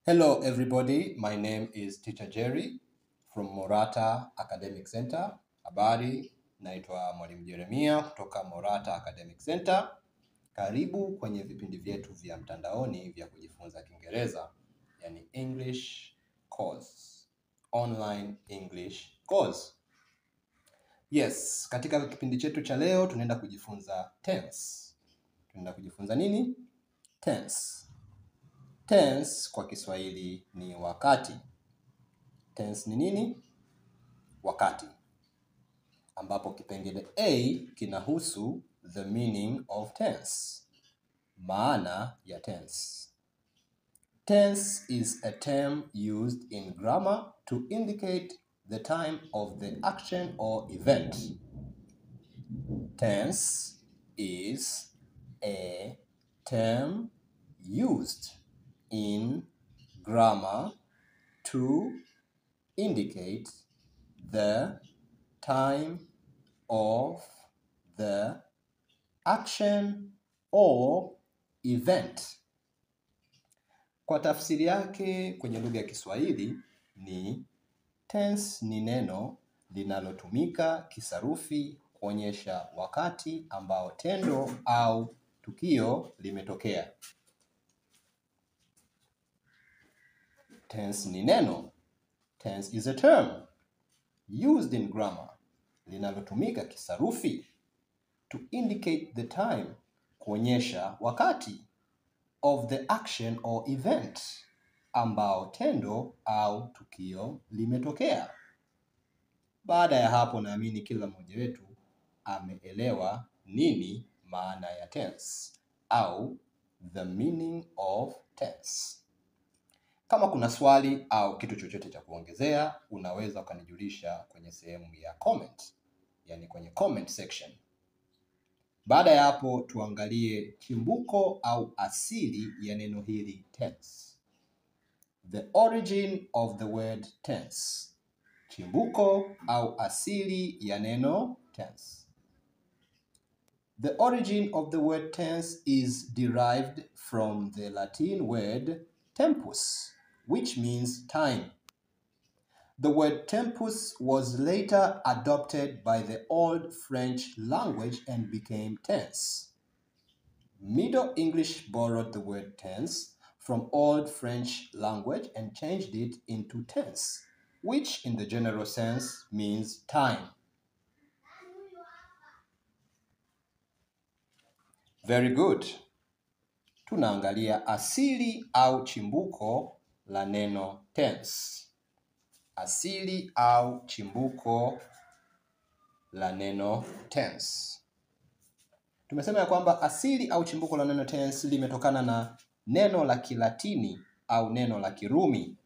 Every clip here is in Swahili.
Hello everybody, my name is Teacher Jerry from Morata Academic Center. Habari, naitwa Mwalimu Jeremia kutoka Morata Academic Center. Karibu kwenye vipindi vyetu vya mtandaoni vya kujifunza Kiingereza, yani English course, online English course. Yes, katika kipindi chetu cha leo tunaenda kujifunza tense. Tunaenda kujifunza nini? Tense. Tense kwa Kiswahili ni wakati. Tense ni nini? Wakati. Ambapo kipengele A kinahusu the meaning of tense. Maana ya tense. Tense is a term used in grammar to indicate the time of the action or event. Tense is a term used in grammar to indicate the time of the action or event. Kwa tafsiri yake kwenye lugha ya Kiswahili ni tense ni neno linalotumika kisarufi kuonyesha wakati ambao tendo au tukio limetokea. Tense ni neno. Tense is a term used in grammar linalotumika kisarufi to indicate the time, kuonyesha wakati, of the action or event ambao tendo au tukio limetokea. Baada ya hapo naamini kila mmoja wetu ameelewa nini maana ya tense au the meaning of tense. Kama kuna swali au kitu chochote cha kuongezea, unaweza ukanijulisha kwenye sehemu ya comment, yani kwenye comment section. Baada ya hapo tuangalie chimbuko au asili ya neno hili tense. The origin of the word tense. Chimbuko au asili ya neno tense. The origin of the word tense is derived from the Latin word tempus, which means time. The word tempus was later adopted by the Old French language and became tense. Middle English borrowed the word tense from Old French language and changed it into tense, which in the general sense means time. Very good. Tunaangalia asili au chimbuko la neno tense. Asili au chimbuko la neno tense. Tumesema ya kwamba asili au chimbuko la neno tense limetokana na neno la Kilatini au neno la Kirumi.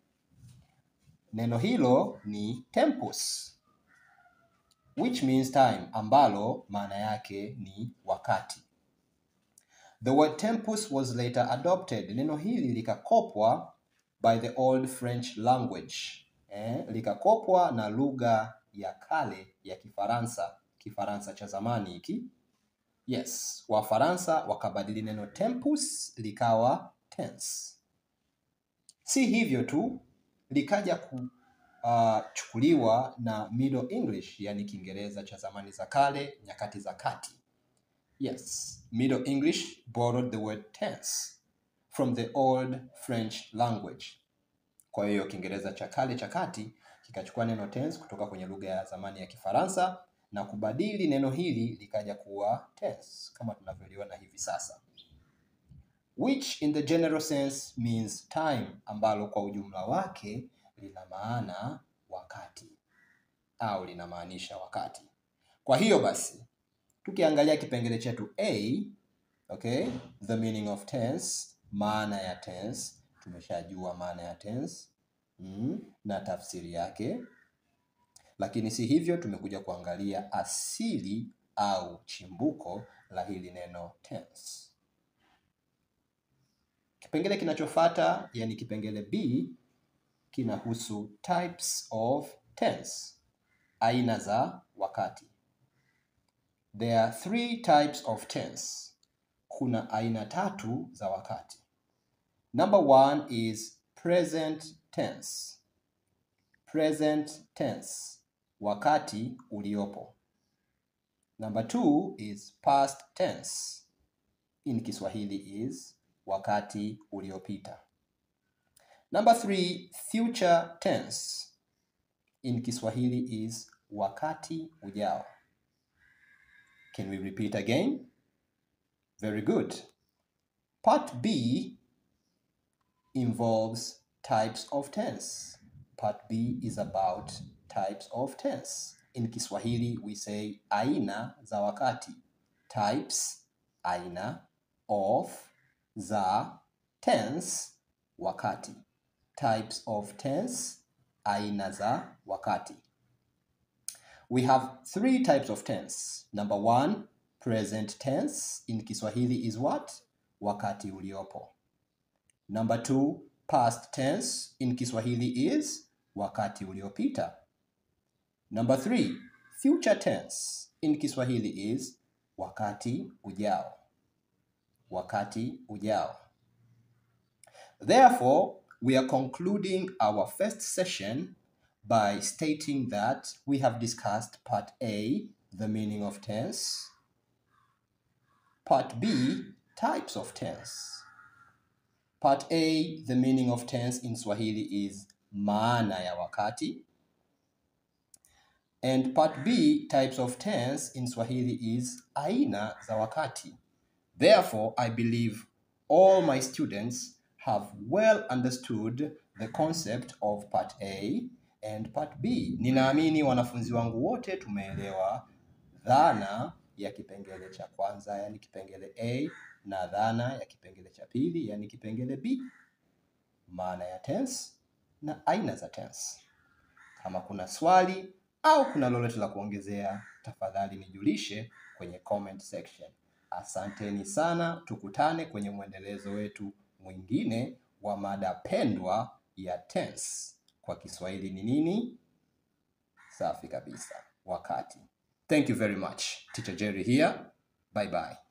Neno hilo ni tempus, which means time, ambalo maana yake ni wakati. The word tempus was later adopted. Neno hili likakopwa by the Old French language. Likakopwa na lugha ya kale ya Kifaransa. Kifaransa cha zamani hiki. Yes, Wafaransa wakabadili neno tempus likawa tense. Si hivyo tu, likaja kuchukuliwa na Middle English, yani Kiingereza cha zamani za kale, nyakati za kati. Yes, Middle English borrowed the word tense from the Old French language. Kwa hiyo Kiingereza cha kale cha kati kikachukua neno tense kutoka kwenye lugha ya zamani ya Kifaransa na kubadili neno hili likaja kuwa tense kama tunavyoelewana hivi sasa. Which in the general sense means time, ambalo kwa ujumla wake lina maana wakati au linamaanisha wakati. Kwa hiyo basi tukiangalia kipengele chetu A, okay, the meaning of tense, maana ya tense, tumeshajua maana ya tense na tafsiri yake. Lakini si hivyo, tumekuja kuangalia asili au chimbuko la hili neno tense. Kipengele kinachofuata, yani kipengele B, kinahusu types of tense, aina za wakati. There are 3 types of tense. Kuna aina 3 za wakati. Number 1 is present tense. Present tense, wakati uliopo. Number 2 is past tense. In Kiswahili is wakati uliopita. Number 3, future tense. In Kiswahili is wakati ujao. Can we repeat again? Very good. Part B involves types of tense. Part B is about types of tense. In Kiswahili we say aina za wakati. Types, aina, of, za, tense, wakati. Types of tense, aina za wakati. We have 3 types of tense. Number 1, present tense. In Kiswahili is what? Wakati uliopo. Number 2, past tense. In Kiswahili is wakati uliopita. Number 3, future tense. In Kiswahili is wakati ujao. Wakati ujao. Therefore, we are concluding our first session by stating that we have discussed Part A, the meaning of tense. Part B, types of tense. Part A, the meaning of tense in Swahili is maana ya wakati. And Part B, types of tense in Swahili is aina za wakati. Therefore, I believe all my students have well understood the concept of Part A and Part B. Ninaamini wanafunzi wangu wote tumeelewa dhana ya kipengele cha kwanza, yani kipengele A, na dhana ya kipengele cha pili, yani kipengele B. Maana ya tense na aina za tense. Kama kuna swali au kuna lolote la kuongezea, tafadhali nijulishe kwenye comment section. Asanteni sana, tukutane kwenye mwendelezo wetu mwingine wa mada pendwa ya tense. Kwa Kiswahili ni nini? Safi kabisa, wakati. Thank you very much. Teacher Jerry here. Bye bye.